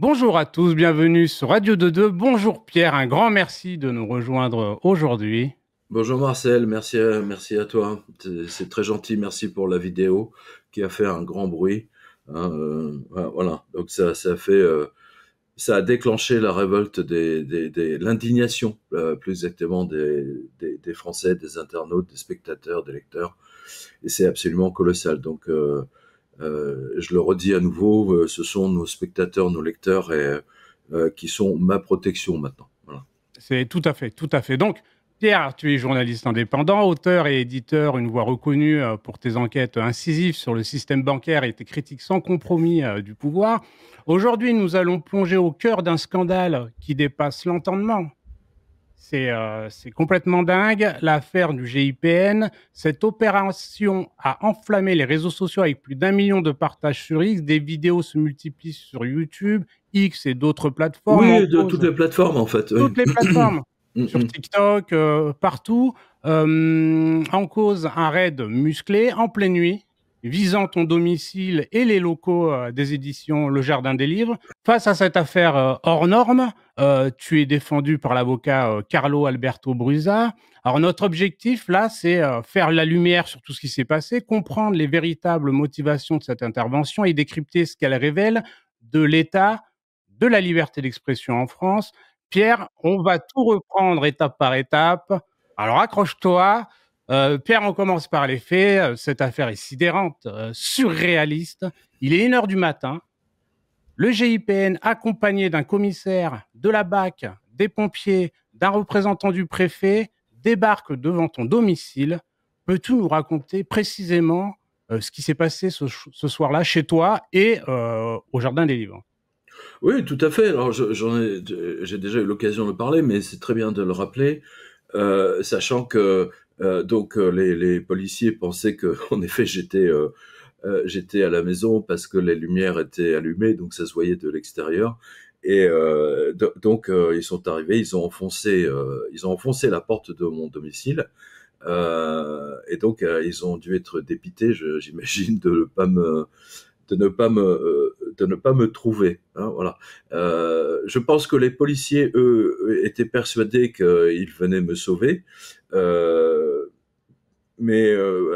Bonjour à tous, bienvenue sur Radio 22. Bonjour Pierre, un grand merci de nous rejoindre aujourd'hui. Bonjour Marcel, merci à toi. C'est très gentil, merci pour la vidéo qui a fait un grand bruit. Hein, voilà, donc ça a déclenché la révolte l'indignation, plus exactement des Français, des internautes, des spectateurs, des lecteurs, et c'est absolument colossal. Donc, je le redis à nouveau, ce sont nos spectateurs, nos lecteurs, qui sont ma protection maintenant. Voilà. C'est tout à fait, tout à fait. Donc, Pierre, tu es journaliste indépendant, auteur et éditeur, une voix reconnue pour tes enquêtes incisives sur le système bancaire et tes critiques sans compromis du pouvoir. Aujourd'hui, nous allons plonger au cœur d'un scandale qui dépasse l'entendement. C'est complètement dingue, l'affaire du GIPN. Cette opération a enflammé les réseaux sociaux avec plus d'1 million de partages sur X. Des vidéos se multiplient sur YouTube, X et d'autres plateformes en Oui, de toutes cause. les plateformes en fait. Oui. Toutes les plateformes, Mm, sur mm. TikTok, partout, en cause un raid musclé en pleine nuit, visant ton domicile et les locaux des éditions Le Jardin des Livres. Face à cette affaire hors norme, tu es défendu par l'avocat Carlo Alberto Brusa. Alors notre objectif là, c'est faire la lumière sur tout ce qui s'est passé, comprendre les véritables motivations de cette intervention et décrypter ce qu'elle révèle de l'état de la liberté d'expression en France. Pierre, on va tout reprendre étape par étape. Alors accroche-toi. Pierre, on commence par les faits. Cette affaire est sidérante, surréaliste. Il est 1 heure du matin. Le GIPN, accompagné d'un commissaire, de la BAC, des pompiers, d'un représentant du préfet, débarque devant ton domicile. Peux-tu nous raconter précisément ce qui s'est passé ce soir-là chez toi et au Jardin des Livres? Oui, tout à fait. Alors, j'ai déjà eu l'occasion de parler, mais c'est très bien de le rappeler, sachant que les policiers pensaient que, en effet, j'étais à la maison parce que les lumières étaient allumées, donc ça se voyait de l'extérieur. Et ils sont arrivés, ils ont enfoncé la porte de mon domicile. Ils ont dû être dépités, j'imagine, de ne pas me trouver. Hein, voilà. Je pense que les policiers, eux, étaient persuadés qu'ils venaient me sauver.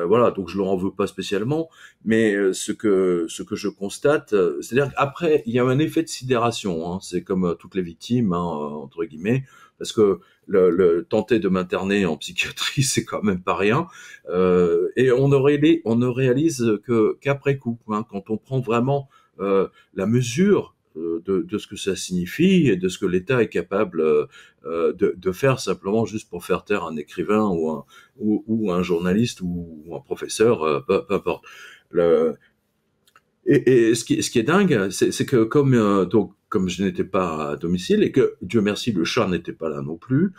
Voilà, donc je leur en veux pas spécialement. Mais ce que je constate, c'est-à-dire qu'après, il y a un effet de sidération. Hein, c'est comme toutes les victimes, hein, entre guillemets, parce que le tenter de m'interner en psychiatrie, c'est quand même pas rien. Et on ne réalise qu'après coup, hein, quand on prend vraiment la mesure de ce que ça signifie et de ce que l'État est capable de faire simplement juste pour faire taire un écrivain ou un journaliste ou un professeur, peu importe. Le, ce qui est dingue, c'est que comme je n'étais pas à domicile et que Dieu merci le chat n'était pas là non plus,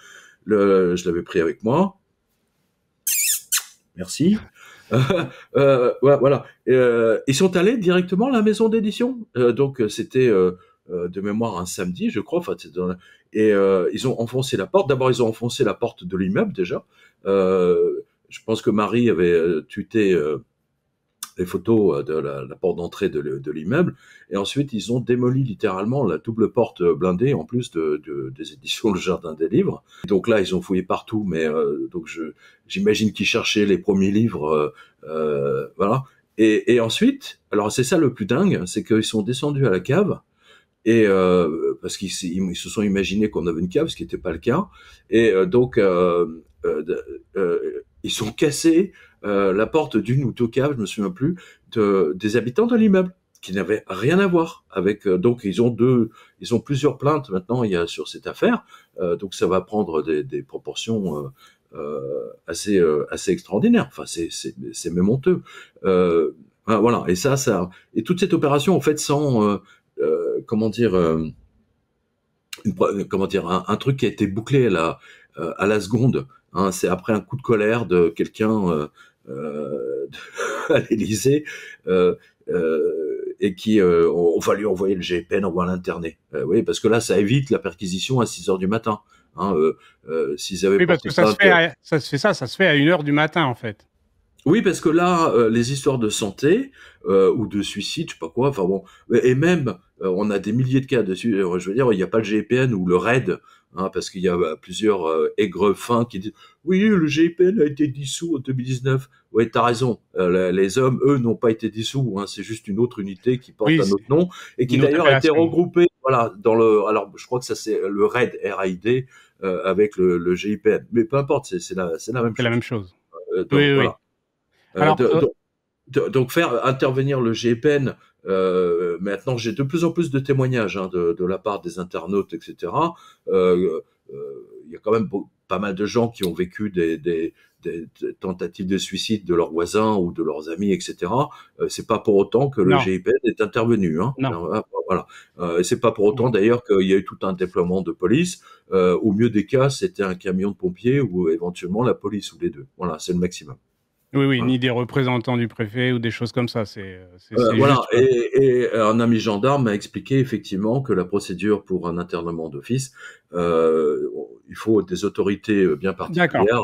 je l'avais pris avec moi. Merci. Ouais, voilà. Ils sont allés directement à la maison d'édition. C'était de mémoire un samedi, je crois. Enfin, ils ont enfoncé la porte. D'abord, ils ont enfoncé la porte de l'immeuble déjà. Je pense que Marie avait tweeté les photos de la porte d'entrée de l'immeuble. Et ensuite, ils ont démoli littéralement la double porte blindée, en plus des éditions Le Jardin des Livres. Et donc là, ils ont fouillé partout, mais j'imagine qu'ils cherchaient les premiers livres, voilà. Et ensuite, alors c'est ça le plus dingue, c'est qu'ils sont descendus à la cave, et parce ils se sont imaginés qu'on avait une cave, ce qui n'était pas le cas. Et ils ont cassé la porte d'une ou deux caves, je me souviens plus, des habitants de l'immeuble qui n'avaient rien à voir avec. Donc ils ont plusieurs plaintes maintenant sur cette affaire. Donc ça va prendre des proportions assez extraordinaires. Enfin c'est même honteux. Voilà. Et toute cette opération en fait sans comment dire un truc qui a été bouclé à la seconde. Hein, c'est après un coup de colère de quelqu'un à l'Élysée et qui on va lui envoyer le GPN, on va l'interner. Oui, parce que là, ça évite la perquisition à 6 heures du matin. Hein, s'ils avaient Oui, parce porté que plainte, ça se fait à 1 heure du matin, en fait. Oui, parce que là, les histoires de santé ou de suicide, je sais pas quoi, enfin bon, et même on a des milliers de cas dessus. Je veux dire, il n'y a pas le GIPN ou le RAID, hein, parce qu'il y a plusieurs aigrefins qui disent oui, le GIPN a été dissous en 2019. Oui, t'as raison. Les hommes, eux, n'ont pas été dissous. Hein, c'est juste une autre unité qui porte Oui, un c'est autre nom et qui une autre d'ailleurs a été appellation. regroupée. Voilà, dans le. Alors, je crois que ça c'est le RAID, RAID, avec le GIPN. Mais peu importe, c'est la même C'est la même chose. chose. Oui, oui, oui. Voilà. Euh, Alors, de- donc faire intervenir le GIPN, maintenant j'ai de plus en plus de témoignages hein, de la part des internautes, etc. Il y a quand même pas mal de gens qui ont vécu des tentatives de suicide de leurs voisins ou de leurs amis, etc. C'est pas pour autant que le non, GIPN est intervenu. Hein. non. Voilà. Et c'est pas pour autant d'ailleurs qu'il y a eu tout un déploiement de police. Au mieux des cas, c'était un camion de pompiers ou éventuellement la police ou les deux. Voilà, c'est le maximum. Oui, oui, Voilà. ni des représentants du préfet ou des choses comme ça. C'est Voilà, juste. et un ami gendarme m'a expliqué effectivement que la procédure pour un internement d'office, il faut des autorités bien D'accord. particulières.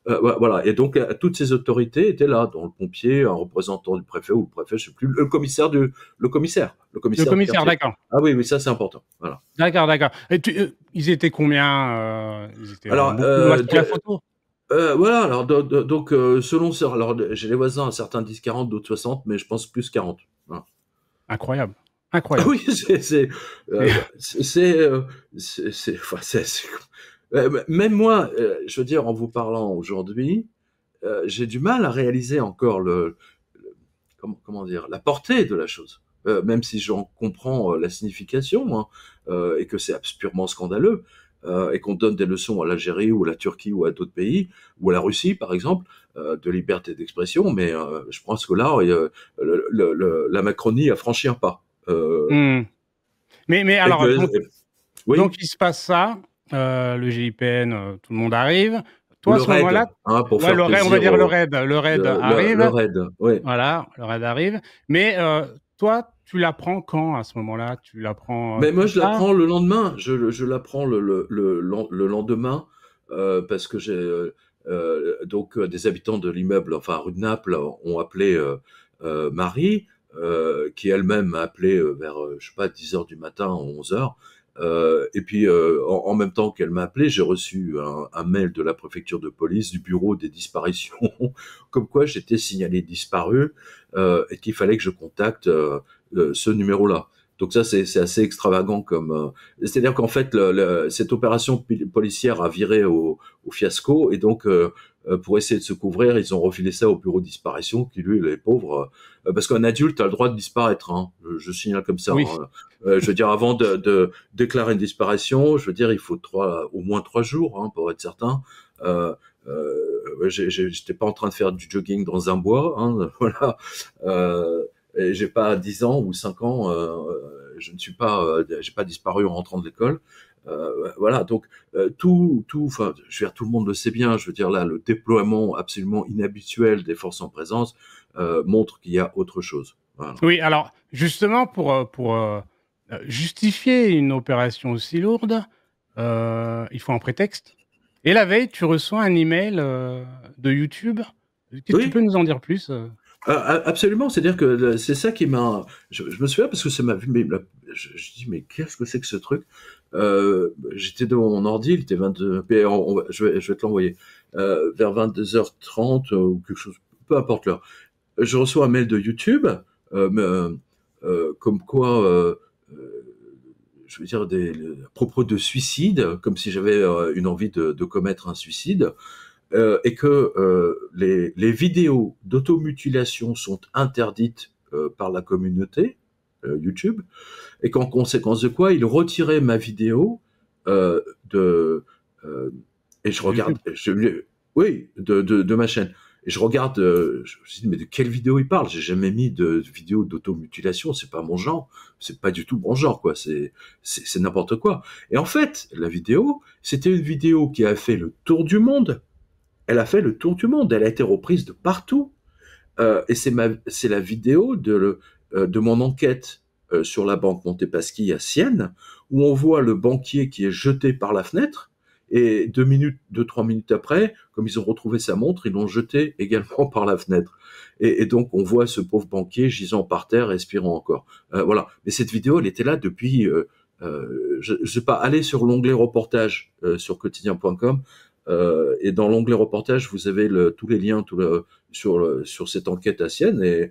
Voilà, et donc toutes ces autorités étaient là, dont le pompier, un représentant du préfet ou le préfet, je sais plus, le Le commissaire du commissaire, quartier. d'accord. Ah oui, oui, ça c'est important. Voilà. D'accord, d'accord. Et ils étaient combien ils étaient Alors, beaucoup. Je vois sur la photo. voilà, alors donc selon ça, alors j'ai les voisins, certains disent 40, d'autres 60, mais je pense plus 40. Voilà. Incroyable. Ah Incroyable. oui, C'est- enfin, même moi, je veux dire, en vous parlant aujourd'hui, j'ai du mal à réaliser encore comment dire, la portée de la chose. Même si j'en comprends la signification, hein, et que c'est purement scandaleux, et qu'on donne des leçons à l'Algérie ou à la Turquie ou à d'autres pays, ou à la Russie par exemple, de liberté d'expression, mais je pense que là, la Macronie a franchi un pas. Hmm. Mais Et alors, que, donc oui, il se passe ça. Le GIPN, tout le monde arrive. ou Toi, à le ce raid, moment-là, hein, pour ouais, faire on va plaisir dire le raid le arrive. raid, oui. Voilà, le raid arrive. Mais toi, tu l'apprends quand à ce moment-là? Tu l'apprends Mais moi, plus je tard? l'apprends le lendemain. Je l'apprends le lendemain parce que j'ai donc des habitants de l'immeuble, enfin rue de Naples, ont appelé Marie, qui elle-même m'a appelé vers je sais pas 10 heures du matin, 11 heures. Et puis en même temps qu'elle m'a appelé, j'ai reçu un mail de la préfecture de police du bureau des disparitions, comme quoi j'étais signalé disparu et qu'il fallait que je contacte ce numéro-là. Donc ça, c'est assez extravagant comme. C'est-à-dire qu'en fait, cette opération policière a viré au fiasco, et donc pour essayer de se couvrir, ils ont refilé ça au bureau de disparition, qui lui, les pauvres, parce qu'un adulte a le droit de disparaître. Hein, je signale comme ça. Oui. Hein. Je veux dire, avant de déclarer une disparition, je veux dire, il faut au moins 3 jours hein, pour être certain. J'étais pas en train de faire du jogging dans un bois, hein, voilà. Et j'ai pas 10 ans ou 5 ans, je ne suis pas, j'ai pas disparu en rentrant de l'école. Voilà, donc enfin, je veux dire, tout le monde le sait bien. Je veux dire là, le déploiement absolument inhabituel des forces en présence montre qu'il y a autre chose. Voilà. Oui, alors justement pour justifier une opération aussi lourde, il faut un prétexte. Et la veille, tu reçois un email de YouTube. Qu'est-ce que tu Oui, peux nous en dire plus absolument. C'est-à-dire que c'est ça qui m'a. Je me souviens parce que ça m'a vu. Je dis mais qu'est-ce que c'est que ce truc J'étais devant mon ordi, il était 22. Je vais te l'envoyer vers 22h30 ou quelque chose. Peu importe l'heure. Je reçois un mail de YouTube, comme quoi, je veux dire, à propos de suicide, comme si j'avais une envie de commettre un suicide, et que les vidéos d'automutilation sont interdites par la communauté YouTube, et qu'en conséquence de quoi, ils retiraient ma vidéo de et je de YouTube. regarde, oui, de ma chaîne. Et je regarde, je me suis dit, mais de quelle vidéo il parle? J'ai jamais mis de vidéo d'automutilation, c'est pas mon genre, c'est pas du tout mon genre, quoi, c'est n'importe quoi. Et en fait, la vidéo, c'était une vidéo qui a fait le tour du monde. Elle a fait le tour du monde, elle a été reprise de partout. Et c'est la vidéo de mon enquête sur la banque Montepaschi à Sienne, où on voit le banquier qui est jeté par la fenêtre, Et 2-3 minutes après, comme ils ont retrouvé sa montre, ils l'ont jetée également par la fenêtre. Et donc, on voit ce pauvre banquier gisant par terre, respirant encore. Voilà. Mais cette vidéo, elle était là depuis, je sais pas, allez sur l'onglet reportage sur quotidien.com. Et dans l'onglet reportage, vous avez tous les liens sur cette enquête à Sienne.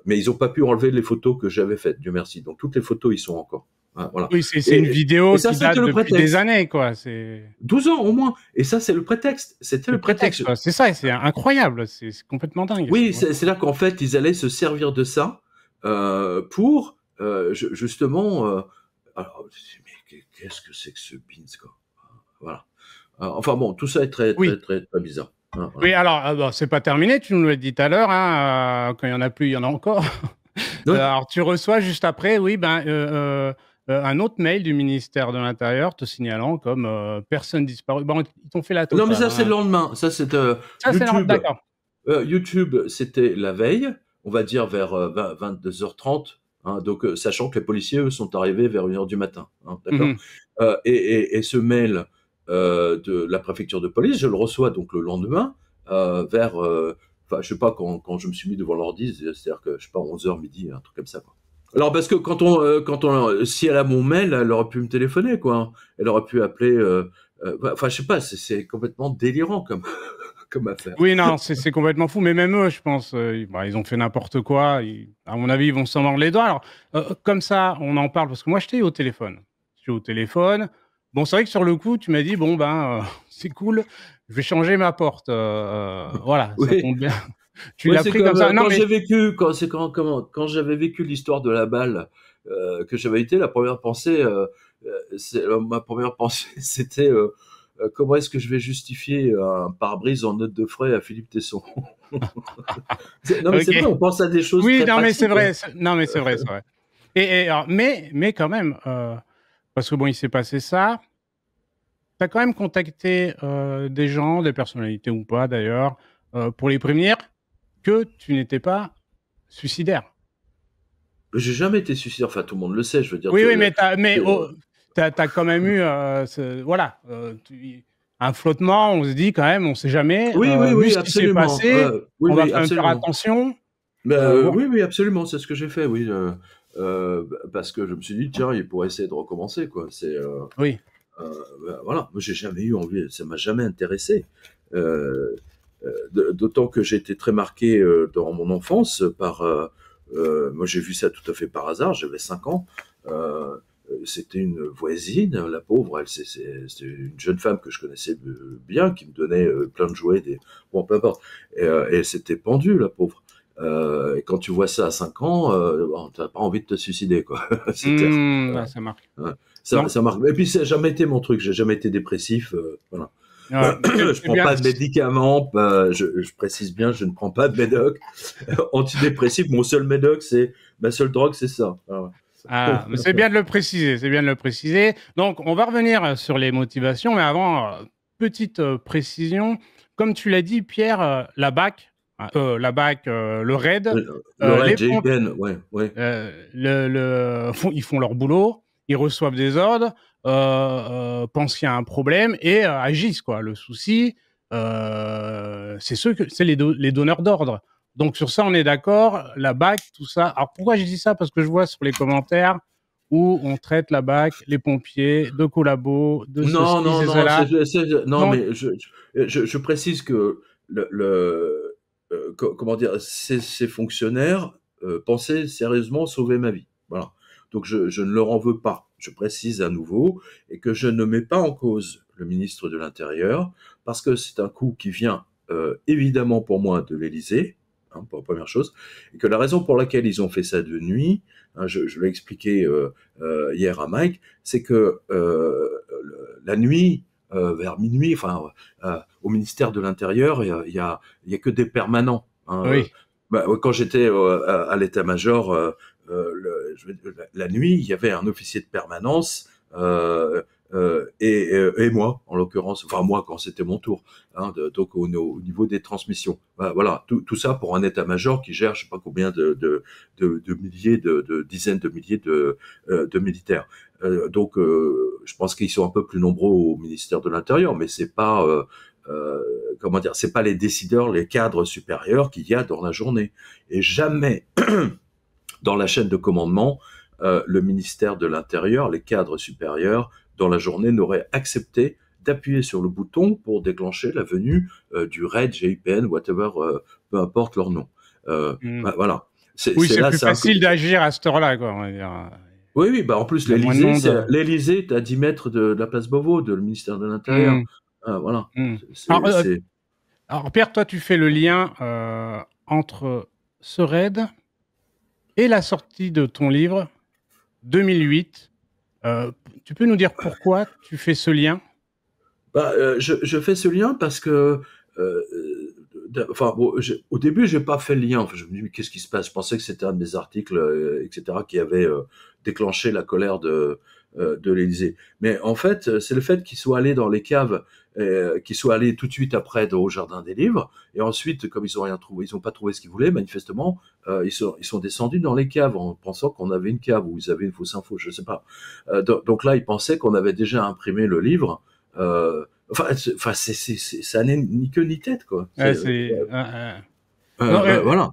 Mais ils n'ont pas pu enlever les photos que j'avais faites, Dieu merci. Donc toutes les photos, ils sont encore. Voilà. Oui, c'est une vidéo ça, qui date le depuis prétexte. des années, quoi. 12 ans au moins. Et ça, c'est le prétexte. C'était le prétexte. C'est ça, c'est incroyable. C'est complètement dingue. Oui, c'est là qu'en fait, ils allaient se servir de ça pour justement. Alors, mais qu'est-ce que c'est que ce Beans, quoi. Voilà. Enfin bon, tout ça est très bizarre. Voilà. Oui, alors, c'est pas terminé, tu nous l'as dit tout à l'heure, hein, quand il y en a plus, il y en a encore. Oui. Alors, tu reçois juste après, un autre mail du ministère de l'Intérieur te signalant comme personne disparue. Bon, ils t'ont fait la totale. Non, mais ça, c'est le lendemain. Ça, c'est YouTube. D'accord. YouTube, c'était la veille, on va dire vers 22h30. Hein, donc, sachant que les policiers, eux, sont arrivés vers 1h du matin. Hein, d'accord. Et ce mail de la préfecture de police, je le reçois donc le lendemain vers, je sais pas quand je me suis mis devant l'ordi, c'est-à-dire que je sais pas 11h midi, un truc comme ça, quoi. Alors parce que si elle a mon mail, elle aurait pu me téléphoner, quoi. Elle aurait pu appeler. Je sais pas, c'est complètement délirant comme comme affaire. Oui, non, c'est complètement fou. Mais même eux, je pense, ils ont fait n'importe quoi. À mon avis, ils vont s'en mordre les doigts. Alors, comme ça, on en parle parce que moi, j'étais au téléphone. Je suis au téléphone. Bon, c'est vrai que sur le coup, tu m'as dit, bon, c'est cool, je vais changer ma porte. Voilà, oui. Ça tombe bien. Tu l'as pris comme ça. Non, quand j'avais vécu l'histoire de la balle que j'avais été, ma première pensée, c'était comment est-ce que je vais justifier un pare-brise en note de frais à Philippe Tesson. Non, mais c'est vrai, on pense à des choses. Oui, très non, mais c'est vrai. pratiques. Non, mais c'est vrai, c'est vrai. Alors, mais quand même, parce que bon, il s'est passé ça. Tu as quand même contacté des gens, des personnalités ou pas d'ailleurs, pour les prévenir que tu n'étais pas suicidaire. J'ai jamais été suicidaire, enfin tout le monde le sait, je veux dire. Oui, mais tu as quand même eu un flottement, on se dit quand même, on ne sait jamais. Oui, vu ce qui s'est absolument. passé, Oui, on va oui, quand même faire absolument. attention. Oui, absolument, c'est ce que j'ai fait, oui. Parce que je me suis dit, tiens, il pourrait essayer de recommencer, quoi. Oui. Voilà, moi j'ai jamais eu envie, ça m'a jamais intéressé. D'autant que j'ai été très marqué dans mon enfance par. Moi j'ai vu ça tout à fait par hasard, j'avais 5 ans. C'était une voisine, la pauvre, c'était une jeune femme que je connaissais bien, qui me donnait plein de jouets, bon, peu importe. Et elle s'était pendue, la pauvre. Et quand tu vois ça à 5 ans, t'as pas envie de te suicider, quoi. C'est clair. Ça marque. Ça marque. Et puis ça n'a jamais été mon truc, j'ai jamais été dépressif. Voilà. Je prends pas de médicaments, je précise bien, je ne prends pas de médoc. Antidépressif, mon seul médoc, ma seule drogue, c'est ça. Mais c'est bien de le préciser, Donc, on va revenir sur les motivations, mais avant, petite précision. Comme tu l'as dit, Pierre, la BAC, le RAID, le RAID, GIGN, ouais. ils font leur boulot, ils reçoivent des ordres, pensent qu'il y a un problème et agissent, quoi. Le souci, c'est les donneurs d'ordre. Donc sur ça, on est d'accord. La BAC, tout ça. Alors pourquoi je dis ça? Parce que je vois sur les commentaires où on traite la BAC, les pompiers, de collabos, de non, mais je précise que comment dire, ces fonctionnaires pensaient sérieusement sauver ma vie. Voilà. Donc je ne leur en veux pas. Je précise à nouveau et que je ne mets pas en cause le ministre de l'Intérieur parce que c'est un coup qui vient évidemment pour moi de l'Élysée. Hein, pour la première chose, et que la raison pour laquelle ils ont fait ça de nuit, hein, je l'ai expliqué hier à Mike, c'est que la nuit, vers minuit, au ministère de l'Intérieur, il y a que des permanents. Hein, oui. Quand j'étais à l'état-major, la nuit, il y avait un officier de permanence. Et moi, en l'occurrence, enfin moi quand c'était mon tour, hein, donc au niveau des transmissions. Voilà, tout ça pour un état-major qui gère je sais pas combien de milliers, de dizaines de milliers de militaires. Donc je pense qu'ils sont un peu plus nombreux au ministère de l'Intérieur, mais c'est pas comment dire, c'est pas les décideurs, les cadres supérieurs qu'il y a dans la journée. Et jamais dans la chaîne de commandement, le ministère de l'Intérieur, les cadres supérieurs dans la journée n'auraient accepté d'appuyer sur le bouton pour déclencher la venue du RAID, GIPN, whatever, peu importe leur nom. Voilà. Oui, c'est plus facile d'agir à cette heure-là, quoi, on va dire. Oui, bah en plus, l'Élysée est à 10 mètres de la place Beauvau, le ministère de l'Intérieur. Voilà. Alors, Pierre, toi, tu fais le lien entre ce raid et la sortie de ton livre, 2008. Tu peux nous dire pourquoi tu fais ce lien? Je fais ce lien parce que au début, j'ai pas fait le lien. Enfin, je me dis, mais qu'est-ce qui se passe? Je pensais que c'était un de mes articles, etc., qui avait déclenché la colère de l'Élysée. Mais en fait, c'est le fait qu'ils soient allés dans les caves, qu'ils soient allés tout de suite après au Jardin des Livres, et ensuite, comme ils ont rien trouvé, ils ont pas trouvé ce qu'ils voulaient, manifestement, ils sont descendus dans les caves en pensant qu'on avait une cave ou ils avaient une fausse info, je sais pas. Donc là, ils pensaient qu'on avait déjà imprimé le livre. Ça n'est ni queue ni tête, quoi. Voilà.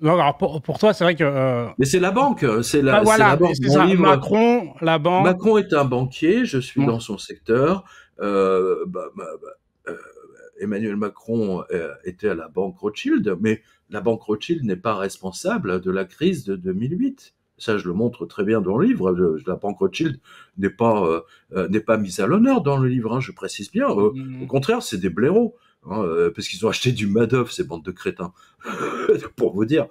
Non, alors pour toi, c'est vrai que. Mais c'est la banque, c'est la. Voilà, la banque. c'est ça. Livre, Macron, la banque. Macron est un banquier, je suis dans son secteur. Emmanuel Macron était à la banque Rothschild, mais la banque Rothschild n'est pas responsable de la crise de 2008. Ça, je le montre très bien dans le livre. La banque Rothschild n'est pas mise à l'honneur dans le livre, hein, je précise bien. Au contraire, c'est des blaireaux. Parce qu'ils ont acheté du Madoff, ces bandes de crétins, pour vous dire,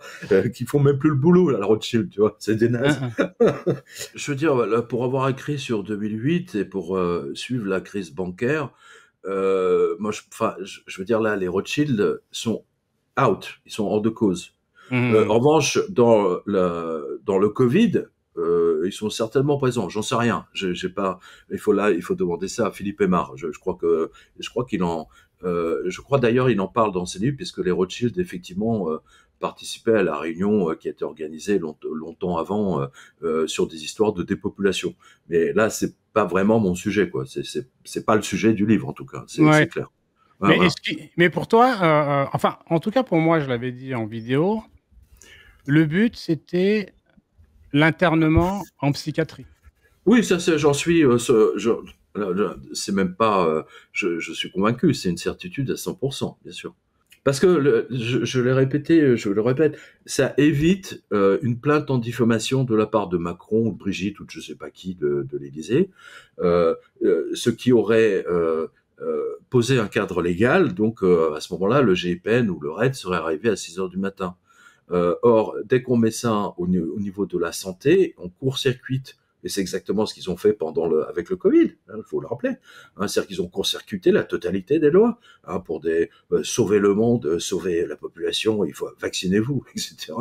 qu'ils font même plus le boulot, là, la Rothschild, tu vois, c'est des nazes. Je veux dire, là, pour avoir écrit sur 2008 et pour suivre la crise bancaire, moi, je veux dire, là, les Rothschild sont out, ils sont hors de cause. En revanche, dans le Covid, ils sont certainement présents. J'en sais rien. J'ai pas. Il faut demander ça à Philippe Aymar. Je crois d'ailleurs il en parle dans ses livres puisque les Rothschild effectivement participaient à la réunion qui a été organisée longtemps avant sur des histoires de dépopulation. Mais là, c'est pas vraiment mon sujet, quoi. C'est pas le sujet du livre en tout cas. C'est clair. Mais pour toi, enfin, en tout cas pour moi, je l'avais dit en vidéo. Le but, c'était l'internement en psychiatrie. Oui, ça, j'en suis. C'est même pas. Je suis convaincu. C'est une certitude à 100%, bien sûr. Parce que je l'ai répété, je le répète, ça évite une plainte en diffamation de la part de Macron ou de Brigitte ou de je sais pas qui de l'Élysée, ce qui aurait posé un cadre légal. Donc à ce moment-là, le GIPN ou le RAID serait arrivé à 6 heures du matin. Or, dès qu'on met ça au niveau de la santé, on court-circuite, et c'est exactement ce qu'ils ont fait avec le Covid, il faut le rappeler. C'est-à-dire qu'ils ont court-circuité la totalité des lois pour sauver le monde, sauver la population, il faut vaccinez-vous, etc.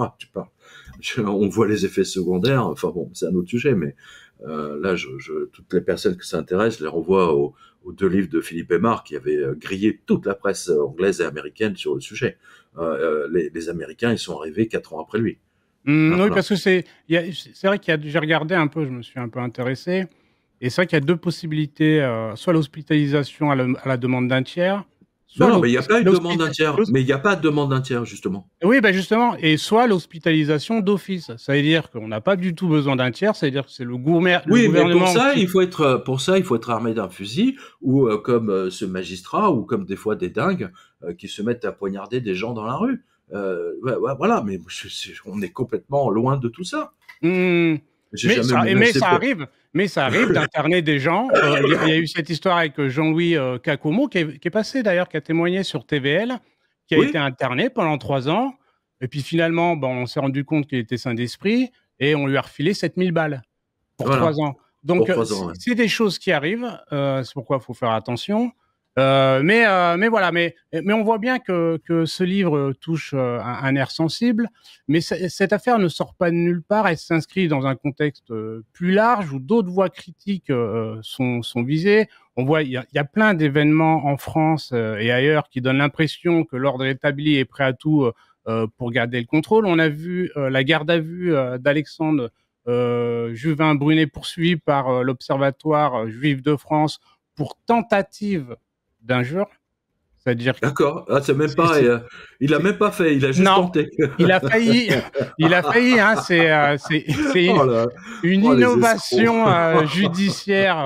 On voit les effets secondaires, enfin bon, c'est un autre sujet, mais là, toutes les personnes que ça intéresse, je les renvoie aux 2 livres de Philippe Aymar qui avait grillé toute la presse anglaise et américaine sur le sujet. Les Américains, ils sont arrivés 4 ans après lui. Oui, parce que c'est vrai j'ai regardé un peu, je me suis un peu intéressé, et c'est vrai qu'il y a 2 possibilités, soit l'hospitalisation à la demande d'un tiers. Non, mais il n'y a pas eu de demande d'un tiers. Mais il n'y a pas de demande d'un tiers, justement. Oui, ben justement, et soit l'hospitalisation d'office. Ça veut dire qu'on n'a pas du tout besoin d'un tiers, ça veut dire que c'est le gouvernement. Oui, mais pour ça, il faut être armé d'un fusil, ou comme ce magistrat, ou comme des fois des dingues qui se mettent à poignarder des gens dans la rue. Voilà, mais on est complètement loin de tout ça. Mais ça arrive d'interner des gens. Il y a eu cette histoire avec Jean-Louis Cacomo, qui est passé d'ailleurs, qui a témoigné sur TVL, qui a été interné pendant 3 ans. Et puis finalement, on s'est rendu compte qu'il était sain d'esprit et on lui a refilé 7000 balles pour 3 ans. Donc, c'est des choses qui arrivent. C'est pourquoi il faut faire attention. Mais voilà, mais on voit bien que ce livre touche un air sensible, mais cette affaire ne sort pas de nulle part, elle s'inscrit dans un contexte plus large où d'autres voix critiques sont visées. On voit, il y a plein d'événements en France et ailleurs qui donnent l'impression que l'ordre établi est prêt à tout pour garder le contrôle. On a vu la garde à vue d'Alexandre Juvin Brunet poursuivi par l'Observatoire juif de France pour tentative d'injure. C'est-à-dire que D'accord. Ah, c'est même pas, il a c'est- même pas fait, il a juste non, tenté. il a failli, il a failli. Hein, c'est Oh là, une oh les escrocs. innovation judiciaire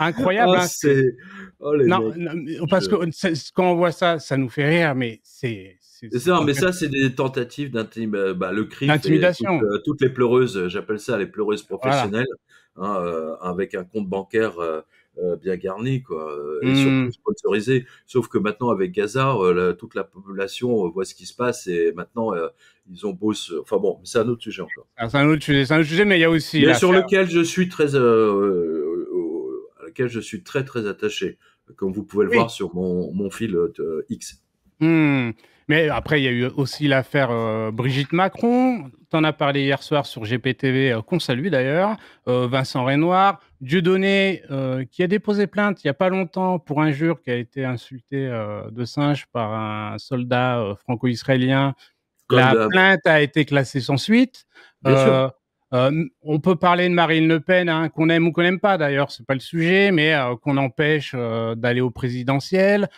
incroyable. Oh Hein, oh les non, mecs. parce que Je- quand on voit ça, ça nous fait rire, mais C'est c'est ça, mais complètement ça, c'est des tentatives d'intimidation. Bah, le CRIF et d'intimidation. toutes les pleureuses, j'appelle ça les pleureuses Voilà. professionnelles, hein, avec un compte bancaire bien garni, quoi, et surtout Hmm. sponsorisé. Sauf que maintenant, avec Gaza, toute la population voit ce qui se passe et maintenant, ils ont beau se... Enfin bon, c'est un autre sujet encore. Ah, c'est un autre sujet, mais il y a aussi Mais sur l'affaire. lequel je suis à laquelle je suis très très attaché, comme vous pouvez le voir Oui. sur mon fil X. Hmm. Mais après, il y a eu aussi l'affaire Brigitte Macron. Tu en as parlé hier soir sur GPTV, qu'on salue d'ailleurs. Vincent Renoir. Dieudonné, qui a déposé plainte il n'y a pas longtemps pour injure, qui a été insulté de singe par un soldat franco-israélien. Comme La d'hab, plainte a été classée sans suite. bien sûr. Euh, on peut parler de Marine Le Pen, hein, qu'on aime ou qu'on n'aime pas d'ailleurs, c'est pas le sujet, mais qu'on empêche d'aller au présidentiel.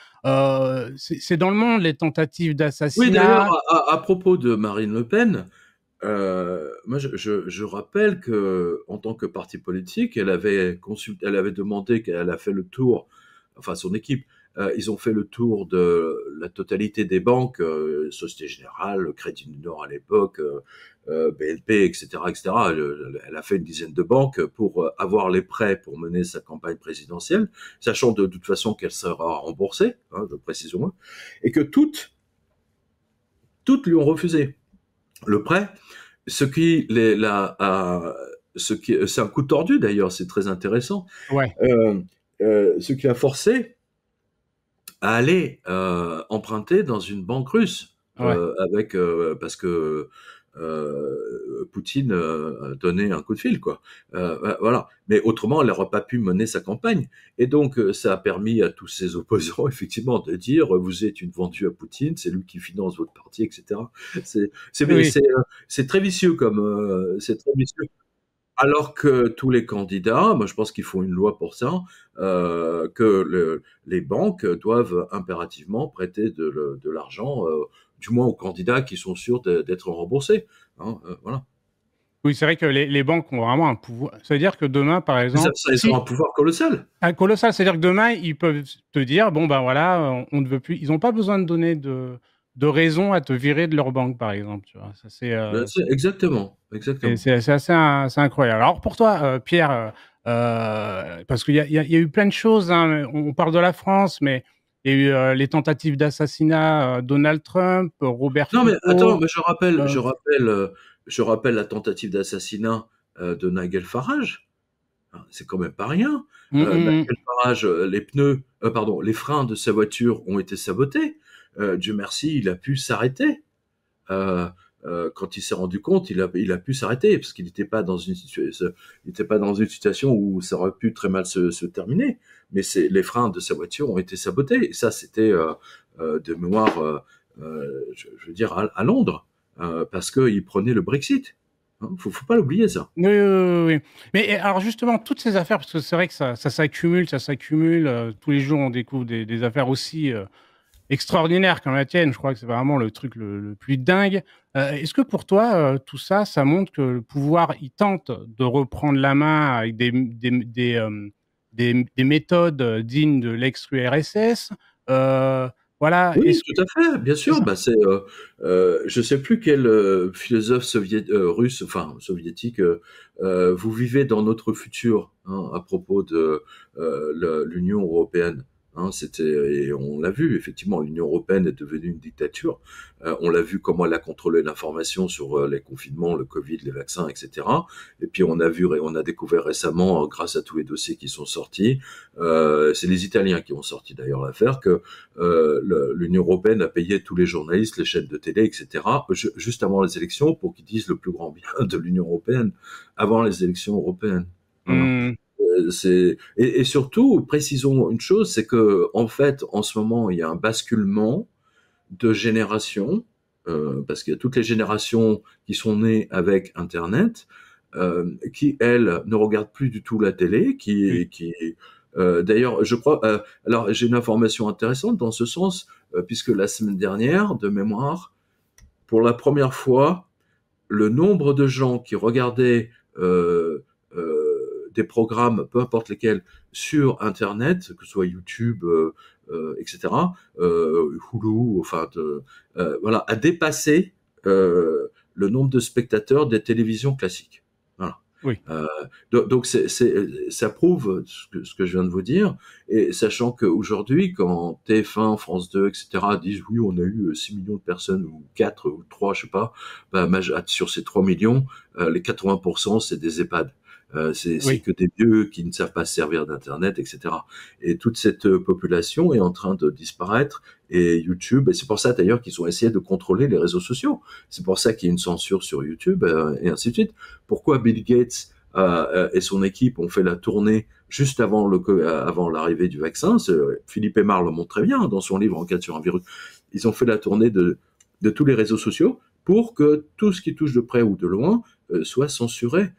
C'est dans le monde les tentatives Oui, d'ailleurs, d'assassinat. à propos de Marine Le Pen, moi, je rappelle que, en tant que parti politique, elle avait demandé qu'elle a fait le tour, enfin son équipe, ils ont fait le tour de la totalité des banques, Société Générale, Crédit du Nord à l'époque, BNP, etc., etc. Elle a fait une dizaine de banques pour avoir les prêts pour mener sa campagne présidentielle, sachant de toute façon qu'elle sera remboursée, hein, précisons-le, et que toutes lui ont refusé le prêt, ce qui c'est un coup tordu d'ailleurs, c'est très intéressant. Ouais, Euh, Ce qui a forcé à aller emprunter dans une banque russe ouais. parce que Poutine donnait un coup de fil, quoi. Voilà. Mais autrement, elle n'aurait pas pu mener sa campagne. Et donc, ça a permis à tous ses opposants, effectivement, de dire vous êtes une vendue à Poutine, c'est lui qui finance votre parti, etc. C'est Oui. c'est très vicieux comme c'est très vicieux. Alors que tous les candidats, moi je pense qu'il faut une loi pour ça, les banques doivent impérativement prêter de l'argent, du moins aux candidats qui sont sûrs d'être remboursés. Hein, voilà. Oui, c'est vrai que les banques ont vraiment un pouvoir. C'est-à-dire que demain, par Mais exemple, ils ont si un pouvoir colossal. un colossal, c'est-à-dire que demain, ils peuvent te dire, bon ben voilà, on ne veut plus. Ils n'ont pas besoin de donner de raison à te virer de leur banque, par exemple. Tu vois, ça Exactement, exactement. c'est assez c'est incroyable. Alors pour toi, Pierre, parce qu'il y a eu plein de choses. Hein, on parle de la France, mais il y a eu les tentatives d'assassinat, Donald Trump, Robert Non mais attends, Fico. mais euh, je rappelle la tentative d'assassinat de Nigel Farage. Hein, c'est quand même pas rien. hum, hum, hum. Nigel Farage, les freins de sa voiture ont été sabotés. Dieu merci, il a pu s'arrêter. Euh, quand il s'est rendu compte, il a pu s'arrêter parce qu'il n'était pas dans il était pas dans une situation où ça aurait pu très mal se terminer. Mais les freins de sa voiture ont été sabotés. Et ça, c'était de mémoire, je veux dire, à Londres, parce qu'il prenait le Brexit. Hein, faut pas l'oublier ça. Oui, oui, oui, oui. Mais alors justement, toutes ces affaires, parce que c'est vrai que ça s'accumule, ça s'accumule. Tous les jours, on découvre des affaires aussi extraordinaires comme la tienne. Je crois que c'est vraiment le truc le plus dingue. Est-ce que pour toi, tout ça, ça montre que le pouvoir, il tente de reprendre la main avec des méthodes dignes de l'ex-URSS? Voilà. Oui, Est-ce que tout à fait, bien c'est sûr. ça? Bah, je sais plus quel philosophe russe, enfin soviétique, vous vivez dans notre futur, hein, à propos de l'Union européenne. Hein, et on l'a vu, effectivement, l'Union européenne est devenue une dictature. On l'a vu comment elle a contrôlé l'information sur les confinements, le Covid, les vaccins, etc. Et puis on a découvert récemment, grâce à tous les dossiers qui sont sortis, c'est les Italiens qui ont sorti d'ailleurs l'affaire, que l'Union européenne a payé tous les journalistes, les chaînes de télé, etc., juste avant les élections pour qu'ils disent le plus grand bien de l'Union européenne avant les élections européennes. Voilà. Hmm. Et surtout, précisons une chose, c'est que en fait, en ce moment, il y a un basculement de génération, parce qu'il y a toutes les générations qui sont nées avec Internet, qui elles ne regardent plus du tout la télé, Oui. d'ailleurs, je crois. Alors, j'ai une information intéressante dans ce sens, puisque la semaine dernière, de mémoire, pour la première fois, le nombre de gens qui regardaient des programmes, peu importe lesquels, sur Internet, que ce soit YouTube, etc., Hulu, enfin, voilà, a dépassé le nombre de spectateurs des télévisions classiques. Voilà. Oui. Donc ça prouve ce que je viens de vous dire, et sachant qu'aujourd'hui, quand TF1, France 2, etc. disent oui, on a eu 6 millions de personnes, ou 4 ou 3, je sais pas, bah, sur ces 3 millions, les 80%, c'est des EHPAD. C'est Oui. que des vieux qui ne savent pas se servir d'Internet, etc. Et toute cette population est en train de disparaître. Et YouTube, et c'est pour ça d'ailleurs qu'ils ont essayé de contrôler les réseaux sociaux. C'est pour ça qu'il y a une censure sur YouTube, et ainsi de suite. Pourquoi Bill Gates et son équipe ont fait la tournée juste avant avant l'arrivée du vaccin? Philippe Aymar le montre très bien dans son livre Enquête sur un virus. Ils ont fait la tournée de tous les réseaux sociaux pour que tout ce qui touche de près ou de loin soit censuré.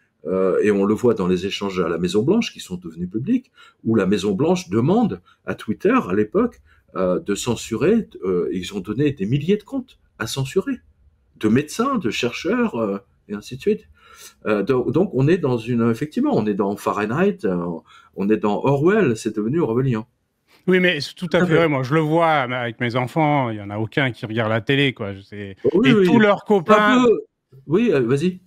Et on le voit dans les échanges à la Maison-Blanche qui sont devenus publics, où la Maison-Blanche demande à Twitter, à l'époque, de censurer. Ils ont donné des milliers de comptes à censurer, de médecins, de chercheurs, et ainsi de suite. Donc on est effectivement, on est dans Fahrenheit, on est dans Orwell, c'est devenu orwellien. Oui, mais c'est tout Tout à à fait fait. vrai. Moi, je le vois avec mes enfants. Il y en a aucun qui regarde la télé, quoi. Oui, Et tous oui. leurs C'est un copains, peu. Oui, vas-y.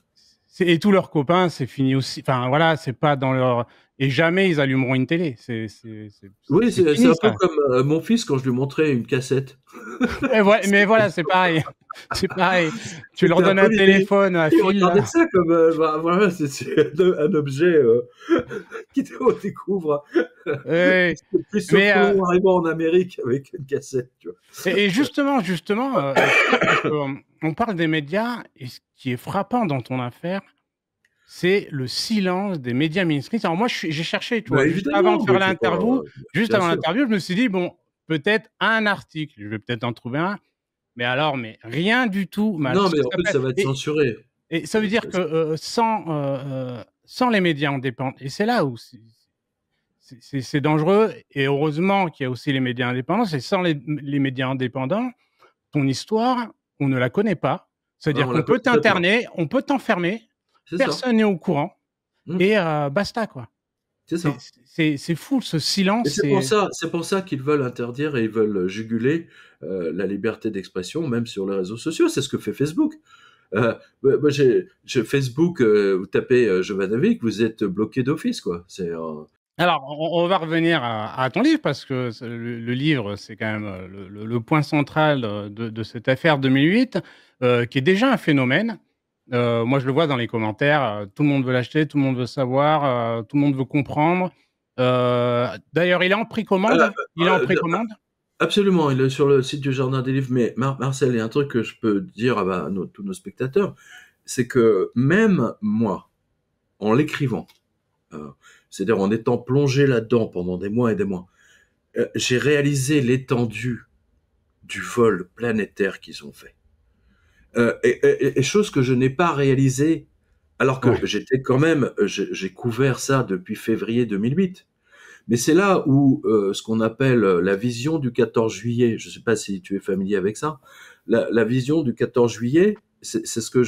et tous leurs copains, c'est fini aussi. Enfin, voilà, c'est pas dans leur. Et jamais ils allumeront une télé. Oui, C'est c'est fini, un peu ça. comme mon fils quand je lui montrais une cassette. Mais C'était voilà, c'est pareil. C'est pareil. Tu leur c'était un donnes peu un l'idée. téléphone à Il fil, regardait là. ça comme, voilà, c'est un objet qu'on découvre. Ouais. C'est Christophe Mais, Colomb arrivant en Amérique avec une cassette, tu vois. et justement, c'est ça, parce qu'on on parle des médias et ce qui est frappant dans ton affaire, c'est le silence des médias mainstream. Alors moi, j'ai cherché, tu Bah vois, évidemment, mais il faut pas. juste Bien avant sûr. l'interview, je me suis dit: «Bon, peut-être un article, je vais peut-être en trouver un», mais rien du tout. Mais alors Non, ça mais en plus, s'appelle ça va être censuré. et ça veut dire Ça- que, sans les médias indépendants, et c'est là où c'est dangereux, et heureusement qu'il y a aussi les médias indépendants. C'est sans les médias indépendants, ton histoire, on ne la connaît pas. Ouais, C'est-à-dire on la qu'on peut connaîtrait pas. t'interner, on peut t'enfermer, C'est ça. personne n'est au courant, Mm. et basta, quoi. C'est C'est ça. c'est fou, ce Et silence, c'est c'est pour ça qu'ils veulent interdire et ils veulent juguler la liberté d'expression, même sur les réseaux sociaux. C'est ce que fait Facebook. Moi, Facebook, vous tapez Jovanovic, vous êtes bloqué d'office, quoi. alors on va revenir à ton livre, parce que le livre, c'est quand même, le point central, de cette affaire 2008, qui est déjà un phénomène. Moi, je le vois dans les commentaires, tout le monde veut l'acheter, tout le monde veut savoir, tout le monde veut comprendre. D'ailleurs, il est en Euh, précommande? Il est en euh, précommande? Absolument, il est sur le site du Jardin des Livres. Mais Marcel, il y a un truc que je peux dire à tous nos spectateurs, c'est que même moi, en l'écrivant, euh, c'est-à-dire en étant plongé là-dedans pendant des mois et des mois, j'ai réalisé l'étendue du vol planétaire qu'ils ont fait. Et chose que je n'ai pas réalisée, alors que Ouais. j'étais quand même, j'ai couvert ça depuis février 2008. Mais c'est là où ce qu'on appelle la vision du 14 juillet, je ne sais pas si tu es familier avec ça, la vision du 14 juillet, c'est ce que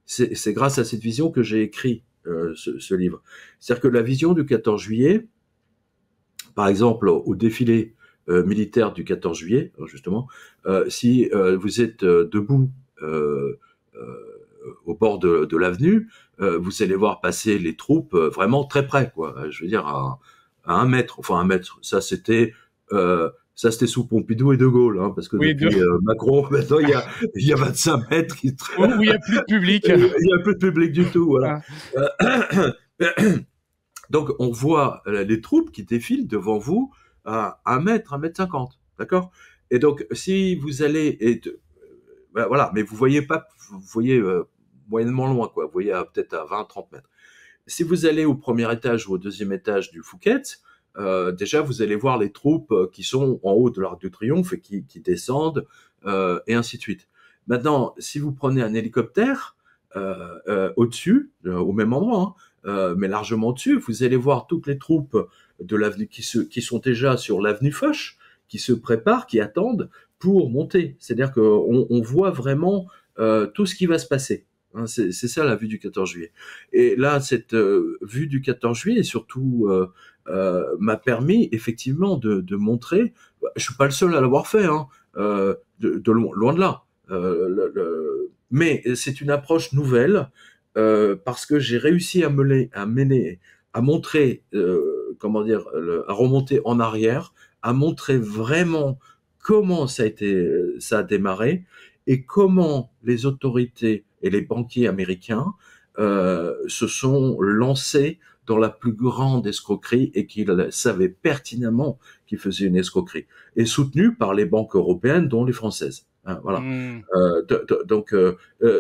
c'est grâce à cette vision que j'ai écrit ce livre. C'est-à-dire que la vision du 14 juillet, par exemple au défilé militaire du 14 juillet, justement, si vous êtes debout au bord de l'avenue, vous allez voir passer les troupes vraiment très près, quoi. Je veux dire à 1 mètre, enfin 1 mètre. Ça c'était sous Pompidou et De Gaulle, hein, parce que Oui, depuis Macron, maintenant il y a 25 mètres où il y a plus de public. il y a peu de public du tout, voilà. Ah, Donc on voit les troupes qui défilent devant vous à 1 mètre, 1 mètre 50, d'accord. Et donc si vous allez ben, voilà, mais vous voyez pas, vous voyez moyennement loin, quoi. Vous voyez peut-être à 20, 30 mètres. Si vous allez au premier étage ou au deuxième étage du Fouquet, déjà vous allez voir les troupes qui sont en haut de l'Arc de Triomphe et qui descendent, et ainsi de suite. Maintenant, si vous prenez un hélicoptère, au-dessus, au même endroit, hein, mais largement au-dessus. Vous allez voir toutes les troupes de l'avenue qui sont déjà sur l'avenue Foch, qui se préparent, qui attendent pour monter. C'est-à-dire qu'on voit vraiment tout ce qui va se passer. Hein, c'est ça la vue du 14 juillet. Et là, cette vue du 14 juillet, surtout, m'a permis effectivement de montrer. Je suis pas le seul à l'avoir fait, hein, loin de là. Mais c'est une approche nouvelle parce que j'ai réussi à montrer, comment dire, à remonter en arrière, à montrer vraiment comment ça a démarré et comment les autorités et les banquiers américains se sont lancés dans la plus grande escroquerie et qu'ils savaient pertinemment qu'ils faisaient une escroquerie et soutenus par les banques européennes, dont les françaises. Hein, voilà. Mmh. Donc,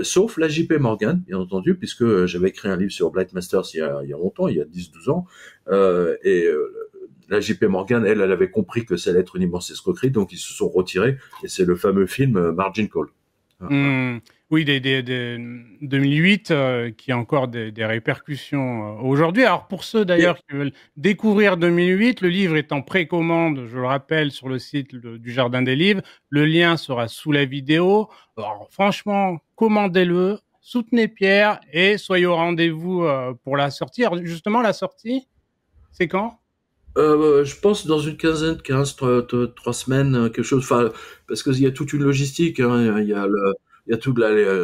sauf la JP Morgan, bien entendu, puisque j'avais écrit un livre sur Blight Masters il y a longtemps, il y a 10-12 ans, et la JP Morgan, elle avait compris que ça allait être une immense escroquerie, donc ils se sont retirés, et c'est le fameux film Margin Call. Voilà. Mmh. Oui, 2008, qui a encore des répercussions aujourd'hui. Alors pour ceux Et, d'ailleurs qui veulent découvrir 2008, le livre est en précommande, je le rappelle, sur le site du Jardin des Livres. Le lien sera sous la vidéo. Alors franchement, commandez-le, soutenez Pierre et soyez au rendez-vous pour la sortie. Alors justement, la sortie, c'est quand? je pense dans une quinzaine, 3 semaines, quelque chose. Enfin, parce qu'il y a toute une logistique. Hein, il y a tout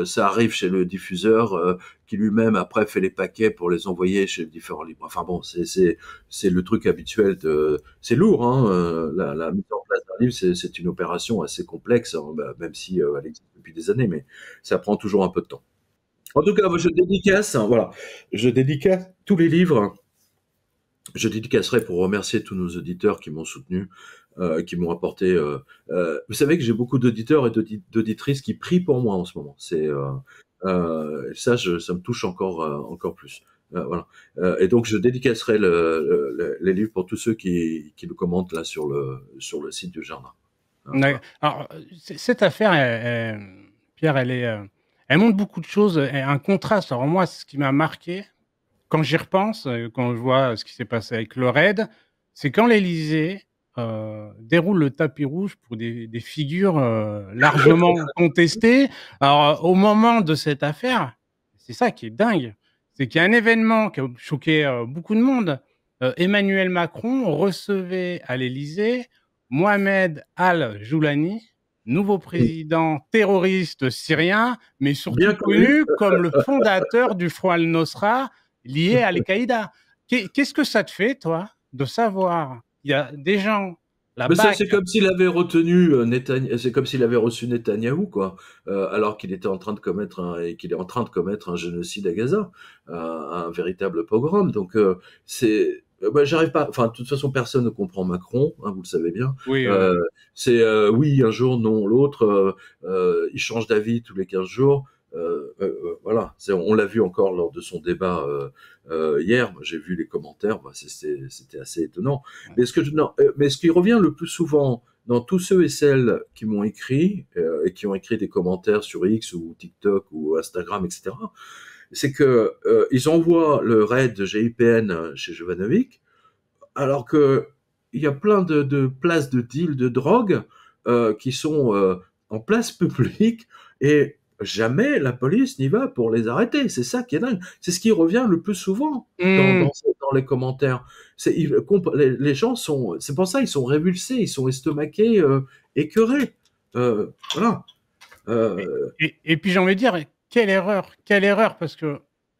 ça arrive chez le diffuseur qui lui-même après fait les paquets pour les envoyer chez les différents livres. Enfin bon, c'est le truc habituel c'est lourd. Hein, la mise en place d'un livre, c'est une opération assez complexe, hein, même si elle existe depuis des années, mais ça prend toujours un peu de temps. En tout cas, moi, je dédicace, hein, voilà, je dédicace tous les livres. Je dédicacerai pour remercier tous nos auditeurs qui m'ont soutenu, qui m'ont apporté. Vous savez que j'ai beaucoup d'auditeurs et d'auditrices qui prient pour moi en ce moment. Ça, ça me touche encore plus. Voilà. Et donc, je dédicacerai les livres pour tous ceux qui le commentent là sur le site du jardin. Voilà. Alors, cette affaire, Pierre, elle montre beaucoup de choses, un contraste. Alors moi, ce qui m'a marqué, quand j'y repense, quand je vois ce qui s'est passé avec le raid, c'est quand l'Élysée déroule le tapis rouge pour des figures largement contestées. Alors, au moment de cette affaire, c'est ça qui est dingue, c'est qu'il y a un événement qui a choqué beaucoup de monde. Emmanuel Macron recevait à l'Élysée Mohamed Al-Joulani, nouveau président terroriste syrien, mais surtout Bien connu. connu comme le fondateur du Front al-Nosra, lié à Al-Qaïda. Qu'est-ce que ça te fait, toi, de savoir qu'il y a des gens, la Mais ça, BAC, c'est comme s'il avait retenu c'est comme s'il avait reçu Netanyahou, quoi, alors qu'il était en train de commettre et qu'il est en train de commettre un génocide à Gaza, un véritable pogrom. Donc, j'arrive pas. Enfin, de toute façon, personne ne comprend Macron, hein, vous le savez bien. oui, Oui, un jour, non, l'autre. Il change d'avis tous les 15 jours. Voilà, on l'a vu encore lors de son débat hier. J'ai vu les commentaires, c'était assez étonnant. Mais non, mais ce qui revient le plus souvent dans tous ceux et celles qui m'ont écrit et qui ont écrit des commentaires sur X ou TikTok ou Instagram, etc., c'est que ils envoient le raid GIPN chez Jovanovic, alors que il y a plein de places de deal de drogue qui sont en place publique et jamais la police n'y va pour les arrêter. C'est ça qui est dingue. C'est ce qui revient le plus souvent mmh. dans les commentaires. Les gens c'est pour ça ils sont révulsés, ils sont estomaqués, écœurés. Voilà. Et, Euh, et puis j'ai envie de dire, quelle erreur, parce que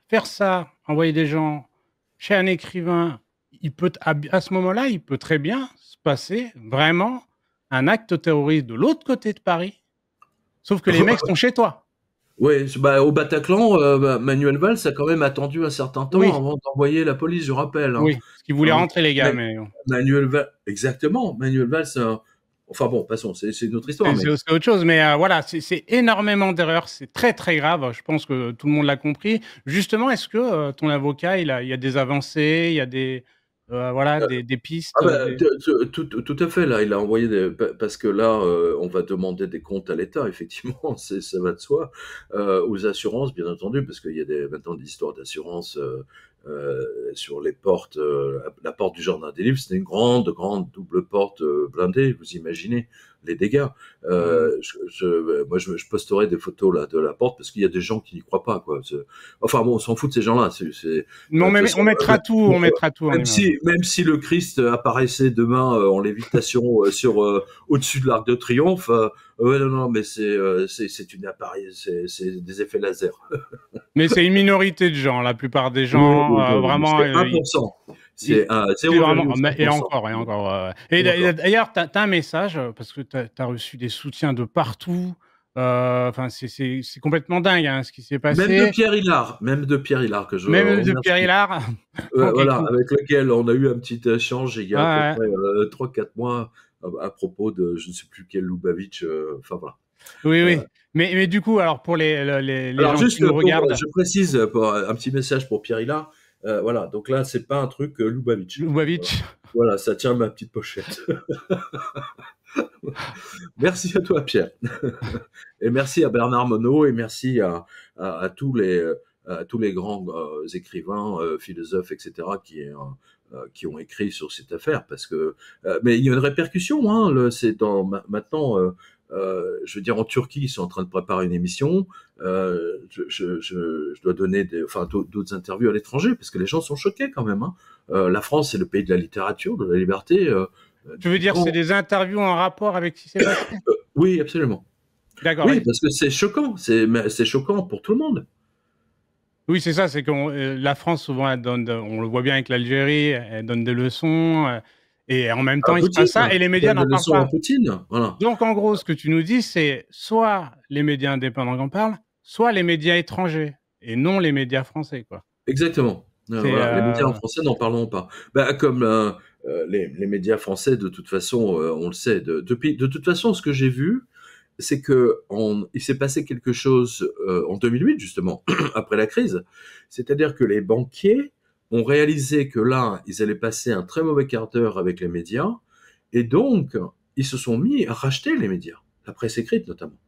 faire ça, envoyer des gens chez un écrivain, à ce moment-là, il peut très bien se passer vraiment un acte terroriste de l'autre côté de Paris, sauf que les mecs sont chez toi. Ouais, au Bataclan, Manuel Valls a quand même attendu un certain temps Oui, avant d'envoyer la police, je rappelle. Hein. oui, parce qu'ils voulaient Hein. rentrer les gars, Ma- mais Manuel Valls, exactement. Manuel Valls, enfin bon, passons, c'est une autre histoire, mais c'est autre chose. Mais voilà, c'est énormément d'erreurs, c'est très très grave. Je pense que tout le monde l'a compris. Justement, est-ce que ton avocat, il y a des avancées, il y a voilà, Euh, des Ah pistes, bah, tout à fait, là, il a envoyé parce que là, on va demander des comptes à l'État, effectivement, ça va de soi, aux assurances, bien entendu, parce qu'il y a maintenant des histoires d'assurance sur les portes. La porte du jardin des livres, c'était une grande, grande double porte blindée, vous imaginez les dégâts. Mmh. Moi, je posterai des photos là de la porte parce qu'il y a des gens qui n'y croient pas, quoi. Enfin bon, on s'en fout de ces gens-là. Non, De toute mais façon, on mettra tout en image. même si le Christ apparaissait demain en lévitation au-dessus de l'Arc de Triomphe, ouais, non, non, mais c'est une appareil, c'est des effets laser. Mais c'est une minorité de gens. La plupart des Oui, gens, oui, oui, vraiment, c'est 1%. C'est un c'est vraiment, mais et 0,5%. encore, et encore. Ouais, ouais. Et encore. D'ailleurs, tu as un message, parce que tu as reçu des soutiens de partout. Enfin, c'est complètement dingue, hein, ce qui s'est passé. Même de Pierre Hillard que je Même de Pierre remercie. Hillard. OK, Voilà, cool. avec lequel on a eu un petit échange il y Ouais, a à peu ouais. près 3-4 mois à propos de je ne sais plus quel Lubavitch. Enfin voilà. Oui, Euh, oui. Mais du coup, alors pour les Alors gens qui juste nous pour, regardent, je précise pour un petit message pour Pierre Hillard. Voilà, donc là c'est pas un truc Lubavitch. Voilà. Lubavitch. Voilà, ça tient ma petite pochette. Merci à toi Pierre. Et merci à Bernard Monod et merci à tous les grands écrivains, philosophes, etc. Qui ont écrit sur cette affaire parce que mais il y a une répercussion, hein, maintenant je veux dire, en Turquie, ils sont en train de préparer une émission. Je dois donner d'autres interviews à l'étranger parce que les gens sont choqués quand même, hein. La France, c'est le pays de la littérature, de la liberté. Tu veux dire, c'est des interviews en rapport avec ce qui s'est passé? Oui, absolument. D'accord. Oui, parce que c'est choquant. C'est choquant pour tout le monde. Oui, c'est ça, c'est que la France, souvent, elle donne, on le voit bien avec l'Algérie, elle donne des leçons, et en même temps, À il se passe Poutine, ça, et les on médias donne n'en des parlent leçons à pas. Poutine. Voilà. Donc, en gros, ce que tu nous dis, c'est soit les médias indépendants en parlent, soit les médias étrangers, et non les médias français, quoi. Exactement. C'est, Voilà. Les médias en français n'en parlons pas. Bah, comme les médias français, de toute façon, on le sait. De toute façon, ce que j'ai vu, c'est que il s'est passé quelque chose en 2008 justement après la crise, c'est-à-dire que les banquiers ont réalisé que là ils allaient passer un très mauvais quart d'heure avec les médias et donc ils se sont mis à racheter les médias, la presse écrite notamment.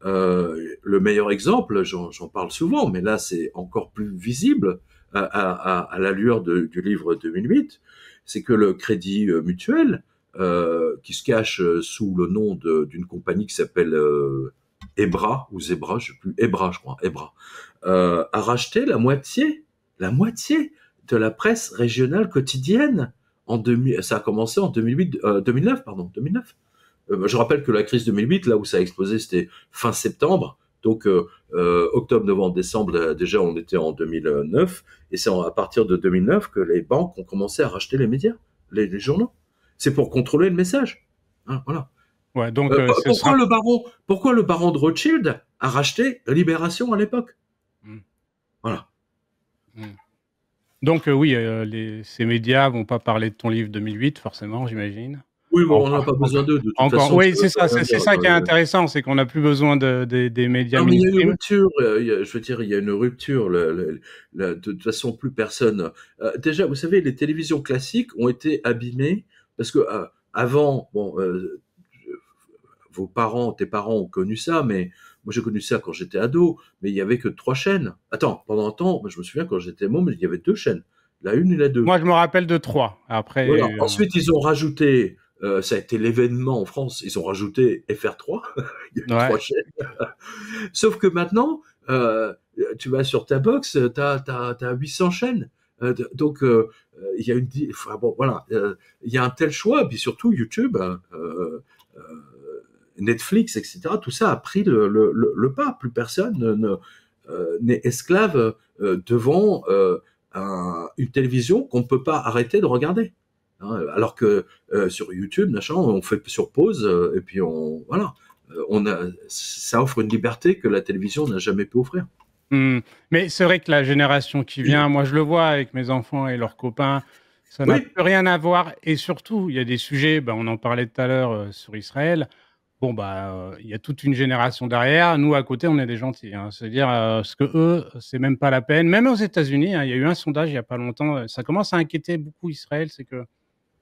Le meilleur exemple, j'en parle souvent, mais là c'est encore plus visible à la lueur du livre 2008, c'est que le Crédit Mutuel, qui se cache sous le nom d'une compagnie qui s'appelle Ebra ou Zebra, je sais plus, Ebra, je crois, Ebra, a racheté la moitié de la presse régionale quotidienne en 2000. Ça a commencé en 2008, 2009, pardon, 2009. Je rappelle que la crise 2008, là où ça a explosé, c'était fin septembre. Donc, octobre, novembre, décembre, déjà, on était en 2009. Et c'est à partir de 2009 que les banques ont commencé à racheter les médias, les journaux. C'est pour contrôler le message. Hein, voilà. ouais, donc, ce Pourquoi sera. pourquoi le baron de Rothschild a racheté Libération à l'époque? Mm, Voilà. mm. Donc, oui, ces médias vont pas parler de ton livre 2008, forcément, j'imagine. Oui, mais on n'a Encore, pas besoin d'eux. De toute encore. façon, Oui, ça c'est ne ça, veut rien c'est dire. ça qui est intéressant, c'est qu'on n'a plus besoin des médias Non, mais il y a une mainstream. rupture. Je veux dire, il y a une rupture. De toute façon, plus personne. Déjà, vous savez, les télévisions classiques ont été abîmées parce que avant, bon, tes parents ont connu ça, mais moi j'ai connu ça quand j'étais ado. Mais il y avait que 3 chaînes. Attends, pendant un temps, moi, je me souviens quand j'étais môme, il y avait 2 chaînes, la une et la deux. Moi, je me rappelle de 3. Après, il y a Voilà. eu Ensuite, ils ont rajouté. Ça a été l'événement en France. Ils ont rajouté FR3. Il y a eu ouais. 3 chaînes. Sauf que maintenant, tu vas sur ta box, t'as 800 chaînes. Donc, il y a enfin, bon, voilà, il y a un tel choix, puis surtout YouTube, Netflix, etc. Tout ça a pris le pas. Plus personne n'est esclave devant une télévision qu'on ne peut pas arrêter de regarder. Hein, alors que sur YouTube, machin, on fait sur pause et puis voilà. Ça offre une liberté que la télévision n'a jamais pu offrir. Mmh. Mais c'est vrai que la génération qui vient, moi je le vois avec mes enfants et leurs copains, ça n'a Oui, plus rien à voir. Et surtout, il y a des sujets, ben, on en parlait tout à l'heure sur Israël, Bon, bah, il y a toute une génération derrière. Nous, à côté, on est des gentils, hein. C'est-à-dire, ce qu'eux, c'est même pas la peine. Même aux États-Unis, hein, il y a eu un sondage il y a pas longtemps, ça commence à inquiéter beaucoup Israël, c'est que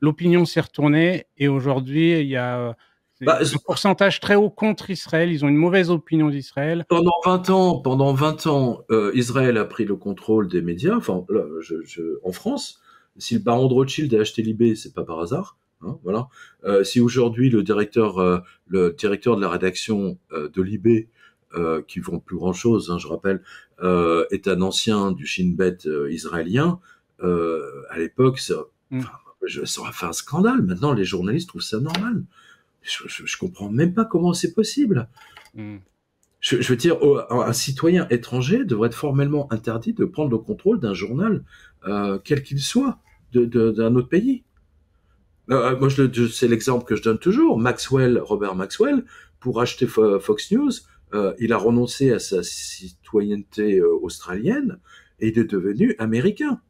l'opinion s'est retournée et aujourd'hui, il y a, c'est Bah, un pourcentage très haut contre Israël. Ils ont une mauvaise opinion d'Israël. pendant 20 ans, Israël a pris le contrôle des médias. Enfin, là, en France, si le baron de Rothschild a acheté Libé, c'est pas par hasard. Hein, voilà. Si aujourd'hui le directeur de la rédaction de Libé, qui font plus grand chose, hein, je rappelle, est un ancien du Shin Bet israélien, à l'époque, Mm. enfin, ça aurait fait un scandale. Maintenant, les journalistes trouvent ça normal. Je comprends même pas comment c'est possible. Mm. Je veux dire, un citoyen étranger devrait être formellement interdit de prendre le contrôle d'un journal, quel qu'il soit, d'un autre pays. Moi, c'est l'exemple que je donne toujours. Robert Maxwell, pour acheter Fox News, il a renoncé à sa citoyenneté australienne et il est devenu américain.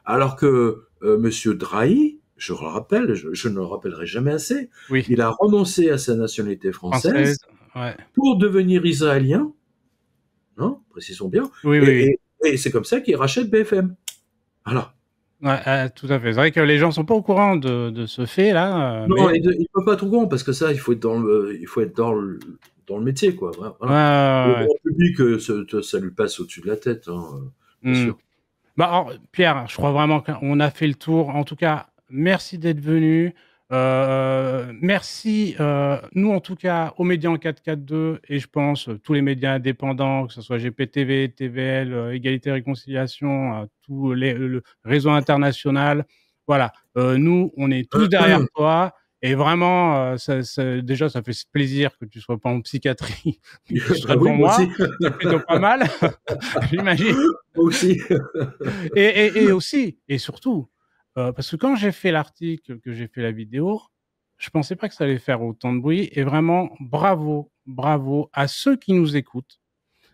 Alors que Monsieur Drahi, je le rappelle, je ne le rappellerai jamais assez, Oui, il a renoncé à sa nationalité française. française Ouais. pour devenir israélien, hein, précisons bien, Oui, oui, oui. et c'est comme ça qu'il rachète BFM. Voilà. Ouais, tout à fait. C'est vrai que les gens sont pas au courant de ce fait-là, Non, mais il ne peut pas tout grand parce que ça, il faut être dans le métier, quoi. ouais, Voilà. Le ouais, ouais. grand public, ça lui passe au-dessus de la tête, hein, bien Mm. sûr. Bah, alors, Pierre, je crois vraiment qu'on a fait le tour. En tout cas, merci d'être venu. Merci, nous, en tout cas, aux médias en 442 et je pense tous les médias indépendants, que ce soit GPTV, TVL, Égalité et Réconciliation, le réseau international. Voilà, nous, on est tous derrière toi et vraiment, déjà, ça fait plaisir que tu sois pas en psychiatrie, mais que tu sois Bah oui, devant moi moi. aussi. C'est plutôt pas mal, j'imagine. Moi aussi. Et aussi, et surtout, parce que quand j'ai fait l'article, que j'ai fait la vidéo, je pensais pas que ça allait faire autant de bruit et vraiment bravo, bravo à ceux qui nous écoutent.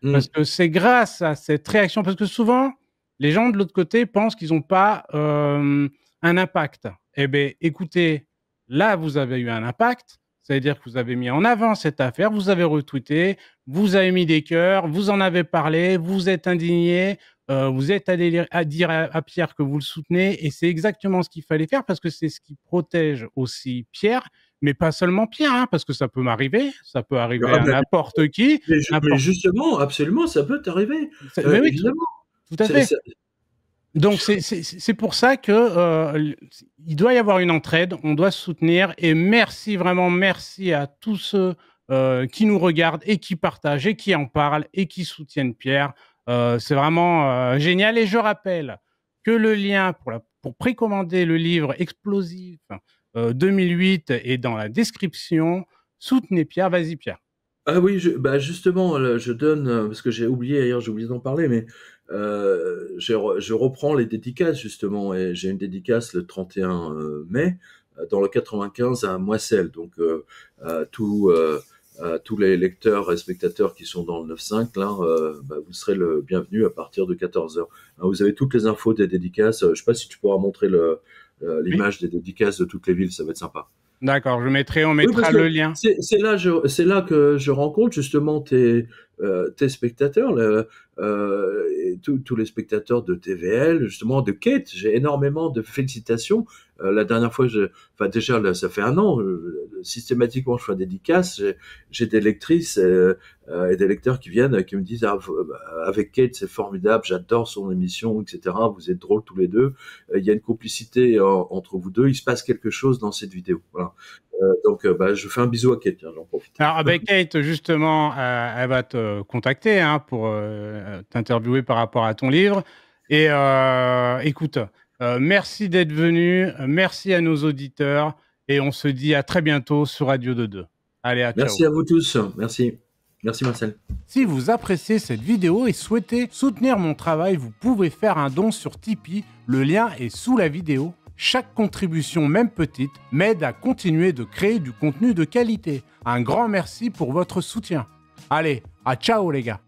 Parce Mm. que c'est grâce à cette réaction parce que souvent, les gens de l'autre côté pensent qu'ils ont pas, un impact. Eh beh, écoutez, là, vous avez eu un impact. Ça veut dire que vous avez mis en avant cette affaire, vous avez retweeté, vous avez mis des cœurs, vous en avez parlé, vous êtes indigné, vous êtes allé dire à Pierre que vous le soutenez et c'est exactement ce qu'il fallait faire parce que c'est ce qui protège aussi Pierre, mais pas seulement Pierre, hein, parce que ça peut m'arriver, ça peut arriver Ah à ben, n'importe qui, mais n'importe justement, absolument, ça peut t'arriver. mais oui, Évidemment. tout à C'est- fait. c'est- Donc c'est pour ça que il doit y avoir une entraide, on doit se soutenir et merci vraiment merci à tous ceux qui nous regardent et qui partagent et qui en parlent et qui soutiennent Pierre. C'est vraiment génial et je rappelle que le lien pour précommander le livre Explosif 2008 est dans la description. Soutenez Pierre, vas-y Pierre. Ah oui, bah justement, là, je donne, parce que j'ai oublié, d'ailleurs, j'ai oublié d'en parler, mais je reprends les dédicaces, justement, et j'ai une dédicace le 31 mai, dans le 95 à Moisselles. Donc, tous les lecteurs et spectateurs qui sont dans le 9-5, là, bah, vous serez le bienvenu à partir de 14h. Vous avez toutes les infos des dédicaces. Je sais pas si tu pourras montrer Oui. l'image des dédicaces de toutes les villes, ça va être sympa. D'accord, on Oui, parce mettra le que lien. c'est là que je rencontre justement tes spectateurs, et tous les spectateurs de TVL, justement de Kate. J'ai énormément de félicitations. La dernière fois, enfin déjà, là, ça fait un an, systématiquement, je fais des dédicaces. J'ai des lectrices et des lecteurs qui viennent, qui me disent avec Kate, c'est formidable, j'adore son émission, etc. Vous êtes drôles tous les deux. Il y a une complicité entre vous deux. Il se passe quelque chose dans cette vidéo. Voilà. Donc, bah, je fais un bisou à Kate, tiens, j'en profite. Alors, avec Kate, justement, elle va te contacter hein, pour t'interviewer par rapport à ton livre. Et écoute, merci d'être venu, merci à nos auditeurs, et on se dit à très bientôt sur Radio 22. Allez, à ciao. Merci à vous tous. Merci. Merci Marcel. Si vous appréciez cette vidéo et souhaitez soutenir mon travail, vous pouvez faire un don sur Tipeee. Le lien est sous la vidéo. Chaque contribution, même petite, m'aide à continuer de créer du contenu de qualité. Un grand merci pour votre soutien. Allez, à ciao les gars.